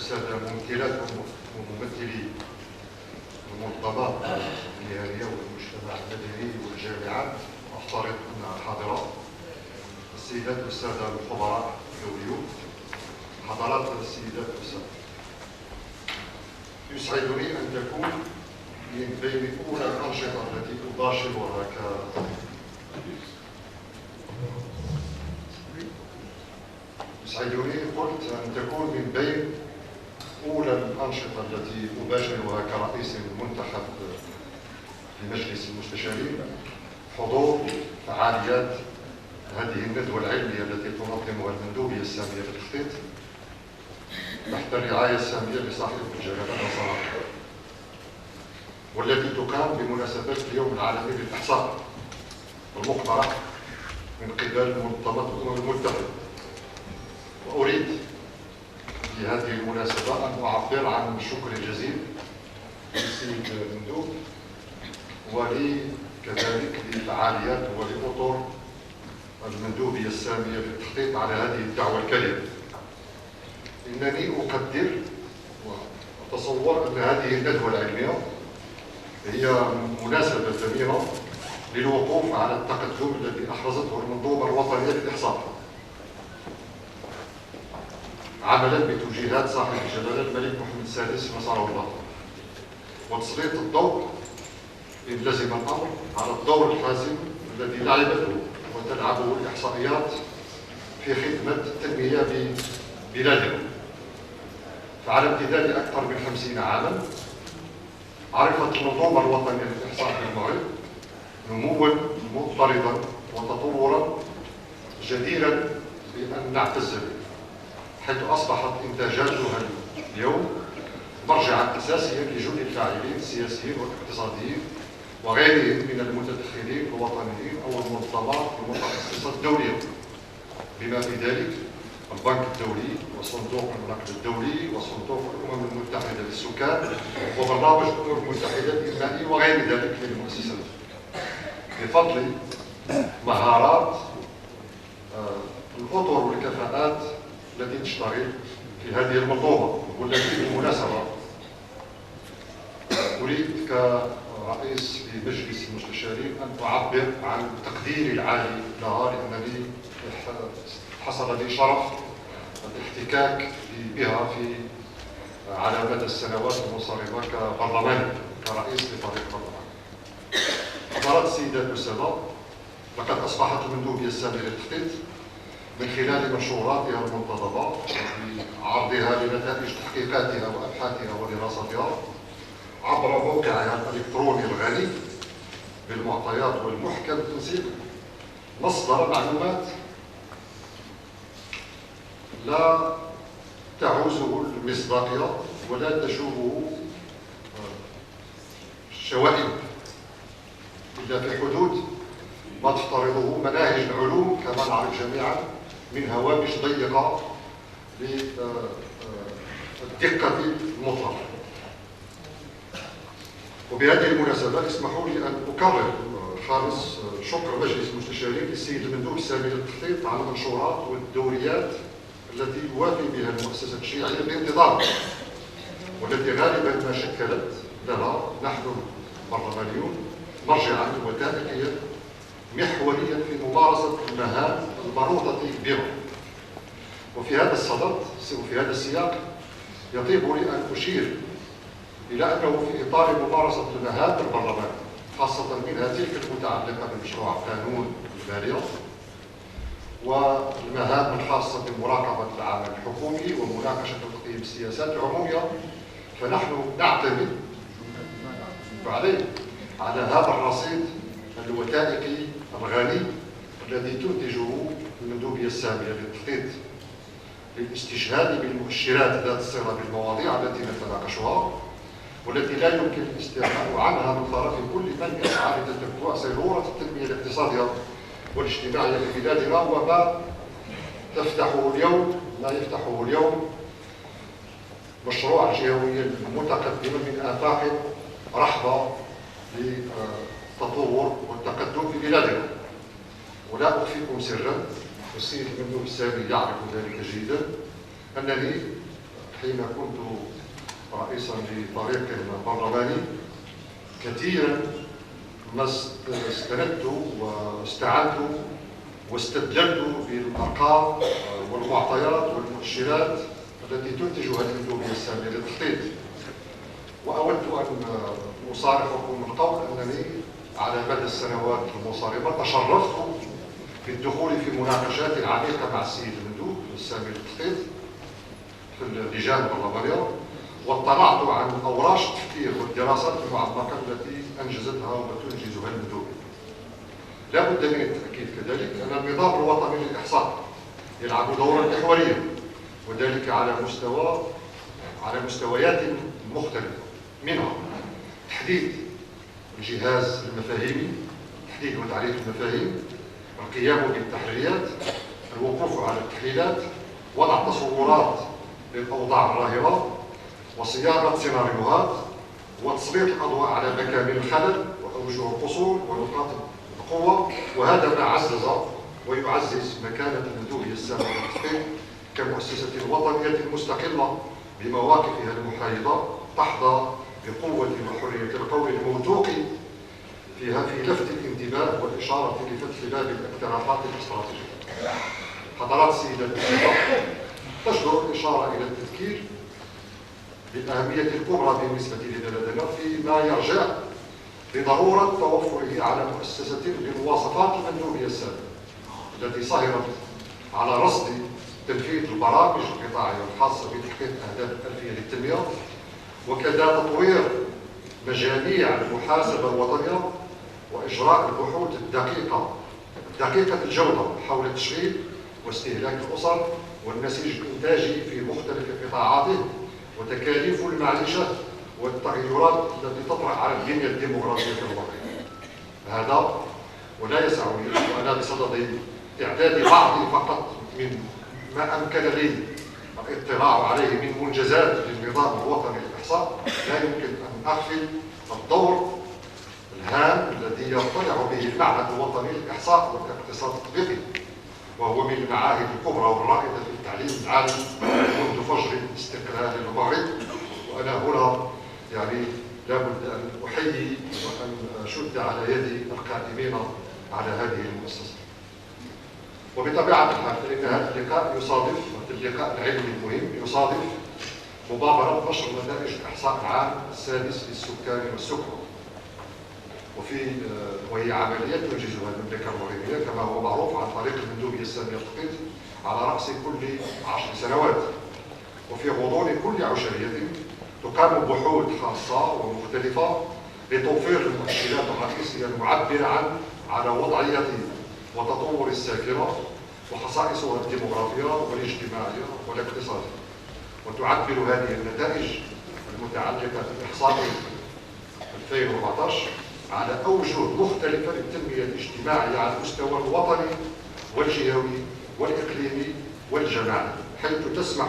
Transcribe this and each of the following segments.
السادة ممثلات وممثلي المنظمات المهنية والمجتمع المدني والجامعات، أفترض أنها حاضرة، السيدات والسادة الخبراء الدوليون، حضرات السيدات والسادة، يسعدني أن تكون من بين أولى الأنشطة التي أباشرها يسعدني قلت أن تكون من بين أولى الأنشطة التي أباشرها كرئيس منتخب لمجلس المستشارين حضور فعاليات هذه الندوة العلمية التي تنظمها المندوبية السامية للتخطيط تحت الرعاية السامية لصاحب الجلالة الوزراء، والتي تقام بمناسبة اليوم العالمي للإحصاء المقترح من قبل منظمة الأمم المتحدة. وأريد في هذه المناسبة أن أعبر عن الشكر الجزيل للسيد المندوب كذلك لفعاليات ولأطر المندوبية السامية للتخطيط على هذه الدعوة الكريمة. إنني أقدر وأتصور أن هذه الندوة العلمية هي مناسبة ثمينة للوقوف على التقدم الذي أحرزته المنظومة الوطنية للإحصاء عملا بتوجيهات صاحب الجلالة الملك محمد السادس نصره الله، وتسليط الضوء إن لزم الأمر على الدور الحاسم الذي لعبته وتلعبه الإحصائيات في خدمة التنمية ببلادنا. فعلى امتداد أكثر من 50 عاما عرفت المنظومة الوطنية للإحصاء في المغرب نموا مضطردا وتطورا جديرا بأن نعتز به، حيث أصبحت إنتاجاتها اليوم مرجعا أساسيا لجل الفاعلين السياسيين والاقتصاديين وغيرهم من المتدخلين الوطنيين أو المنظمات المتخصصة الدولية، بما في ذلك البنك الدولي وصندوق النقد الدولي وصندوق الأمم المتحدة للسكان وبرنامج الأمم المتحدة الإنمائي وغير ذلك من المؤسسات، بفضل مهارات الأطر والكفاءات التي تشتغل في هذه المنظومة، والتي بالمناسبة أريد كرئيس لمجلس المستشارين أن أعبر عن تقديري العالي لها، لأنني حصل لي شرف الاحتكاك بها على مدى السنوات المنصرمة كبرلماني، كرئيس لفريق برلمان. حضرات السيدات والسادة، لقد أصبحت المندوبية السامية للتخطيط من خلال منشوراتها المنتظمة وعرضها لنتائج تحقيقاتها وأبحاثها ودراستها عبر موقعها الإلكتروني الغني بالمعطيات والمحكم التنسيق مصدر معلومات لا تعوزه المصداقية ولا تشوبه الشوائب إلا في حدود ما تفترضه مناهج العلوم كما نعرف جميعا من هوامش ضيقة للدقة المطلقة. وبهذه المناسبة اسمحوا لي أن أكرر خالص شكر مجلس المستشارين للسيد المندوب السامي للتخطيط على المنشورات والدوريات التي يوافي بها المؤسسة التشريعية بانتظام، والتي غالبا ما شكلت لنا نحن البرلمانيون مرجعا وثائقيا محوريا في ممارسة المهام المنوطة بها. وفي هذا الصدد وفي هذا السياق يطيب لي أن أشير إلى أنه في إطار ممارسة المهام البرلمان، خاصة منها تلك المتعلقة بمشروع قانون المالية والمهام الخاصة بمراقبة العمل الحكومي ومناقشة وتقييم السياسات العمومية، فنحن نعتمد على هذا الرصيد الوثائقي الغني الذي تنتجه المندوبية السامية للتخطيط للاستشهاد بالمؤشرات ذات الصلة بالمواضيع التي نتناقشها، والتي لا يمكن الاستغناء عنها من طرف كل من يسعى لتتبع سيرورة التنمية الاقتصادية والاجتماعية في بلادنا، وما يفتحه اليوم مشروع الجهوية المتقدمة من آفاق رحبة للتطور والتقدم في بلادنا. ولا أخفيكم سرا، والسيد المندوب السامي يعرف ذلك جيدا، أنني حين كنت رئيسا لفريق برلماني كثيرا ما استندت واستعنت واستدللت بالارقام والمعطيات والمؤشرات التي تنتجها المندوبيه الساميه للتخطيط. واود ان اصارحكم القول انني على مدى السنوات المنصرمه تشرفت بالدخول في مناقشات عميقه مع السيد المندوب السامي للتخطيط في اللجان البرلمانيه، واطلعت عن اوراش التفكير والدراسات المعمقه التي انجزتها وتنجزها المندوبيه. لا بد من التاكيد كذلك ان النظام الوطني للاحصاء يلعب دورا محوريا، وذلك على مستويات مختلفه، منها تحديد الجهاز المفاهيمي، تحديد وتعريف المفاهيم، القيام بالتحليلات، الوقوف على التحليلات، وضع تصورات للاوضاع الراهنه، وصياغه سيناريوهات، وتسليط الاضواء على مكامن الخلل واوجه القصور ونقاط القوه. وهذا ما عزز ويعزز مكانه المندوبيه الساميه للتخطيط كمؤسسه وطنيه مستقله بمواقفها المحايده، تحظى بقوه وحريه القول الموثوق فيها في لفت الانتباه والاشاره لفتح باب الاقتراحات الاستراتيجيه. حضرات السيدات والساده، تجدر الاشاره الى التذكير بالأهمية الكبرى بالنسبة لنا فيما يرجع لضرورة توفره على مؤسسة بمواصفات المندوبية السابقة التي سهرت على رصد تنفيذ البرامج القطاعية الخاصة بتحقيق أهداف الألفية للتنمية، وكذا تطوير مجاميع المحاسبة الوطنية وإجراء البحوث دقيقة الجودة حول تشغيل واستهلاك الأسر والنسيج الإنتاجي في مختلف قطاعاته، وتكاليف المعيشة والتغيرات التي تطرح على البنية الديمغرافية في الوطن. هذا ولا يسعني وأنا بصدد إعداد بعض فقط من ما أمكن لي الاطلاع عليه من منجزات للنظام الوطني للإحصاء، لا يمكن أن أغفل الدور الهام الذي يطلع به المعهد الوطني للإحصاء والاقتصاد التطبيقي، وهو من المعاهد الكبرى والرائدة في التعليم العالي منذ فجر استقلال المغرب. وأنا هنا يعني لابد أن أحيي وأن أشد على يد القائمين على هذه المؤسسة. وبطبيعة الحال فإن هذا اللقاء يصادف، اللقاء العلمي المهم يصادف مبادرة نشر نتائج الإحصاء العام السادس للسكان والسكنى، وهي عملية تنجزها المملكة المغربية كما هو معروف عن طريق المندوبية السامية للتخطيط على رأس كل 10 سنوات. وفي غضون كل عشرية تقام بحوث خاصة ومختلفة لتوفير المؤشرات الرئيسية المعبرة على وضعية وتطور الساكنة وخصائصها الديمغرافية والاجتماعية والاقتصادية. وتعبر هذه النتائج المتعلقة بالإحصاء 2014 على أوجه مختلفة للتنمية الاجتماعية على المستوى الوطني والجهوي والإقليمي والجماعي، حيث تسمح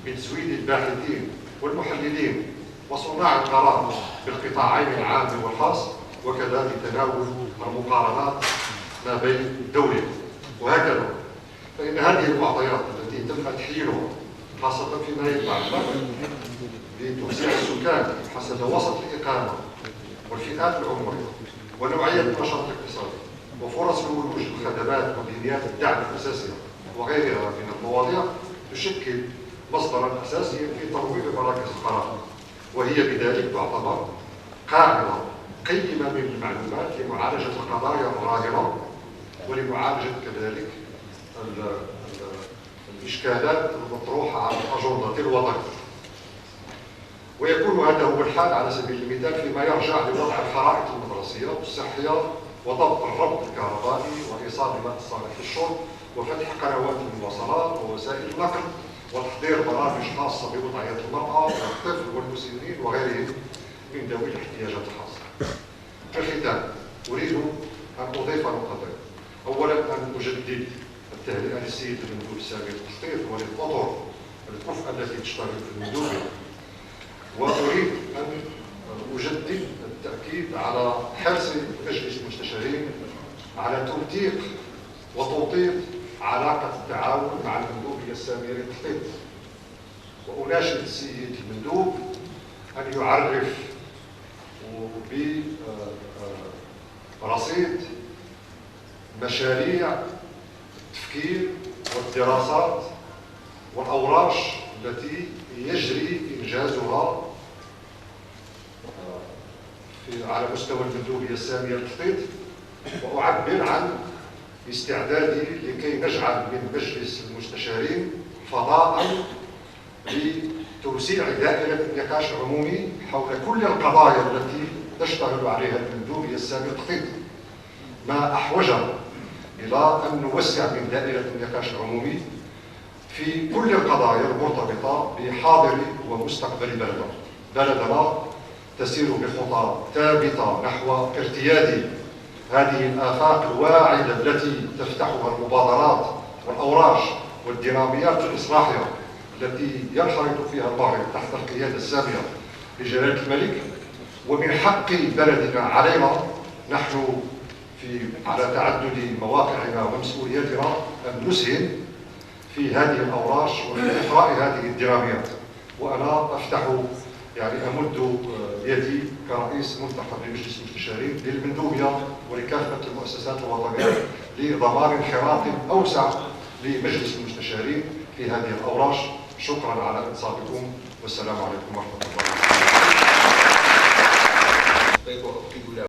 بتزويد الباحثين والمحللين وصناع القرار بالقطاعين العام والخاص، وكذا لتناول المقارنات ما بين الدولين. وهكذا فإن هذه المعطيات التي تم تحليلها خاصة فيما يتعلق بتوزيع السكان حسب وسط الإقامة والفئات العمرية ونوعية النشاط الاقتصادي وفرص الولوج الخدمات وبنيات الدعم الأساسية وغيرها من المواضيع، تشكل مصدرا أساسيا في ترويج مراكز القرار، وهي بذلك تعتبر قاعدة قيمة من المعلومات لمعالجة القضايا الراهنة ولمعالجة كذلك الإشكالات المطروحة على الأجندة الوطنية. ويكون هذا هو الحال على سبيل المثال فيما يرجع لوضع الخرائط المدرسية والصحية وضبط الربط الكهربائي وإيصال الماء الصالح للشرب وفتح قنوات المواصلات ووسائل النقل وتحضير برامج خاصة بوضعية المرأة والطفل والمسنين وغيرهم من ذوي الاحتياجات الخاصة. في الختام أريد أن أضيف نقطتين. أولا أن أجدد التهنئة للسيد المندوب السامي للتخطيط وللأطر الكفء التي تشتغل في المندوبية، وأريد أن أجدد التأكيد على حرص مجلس المستشارين على تمتيق وتوطيد علاقة التعاون مع المندوبية السامية للتخطيط، وأناشد السيد المندوب أن يعرف برصيد مشاريع التفكير والدراسات والأوراش التي يجري إنجازها على مستوى المندوبية السامية للتخطيط، وأعبر عن استعدادي لكي نجعل من مجلس المستشارين فضاء لتوسيع دائرة النقاش العمومي حول كل القضايا التي تشتغل عليها المندوبية السامية للتخطيط. ما أحوجنا إلى أن نوسع من دائرة النقاش العمومي في كل القضايا المرتبطة بحاضر ومستقبل بلدنا. بلدنا تسير بخطى ثابتة نحو ارتياد هذه الآفاق الواعدة التي تفتحها المبادرات والأوراش والديناميات الإصلاحية التي ينخرط فيها المغرب تحت القيادة السامية لجلالة الملك. ومن حق بلدنا علينا نحن على تعدد مواقعنا ومسؤولياتنا أن نسهم في هذه الأوراش وفي إثراء هذه الديناميات. وأنا أمد يدي كرئيس منتخب لمجلس المستشارين للمندوبية ولكافة المؤسسات الوطنية لضمان انخراط أوسع لمجلس المستشارين في هذه الأوراش. شكرا على إنصاتكم والسلام عليكم ورحمة الله.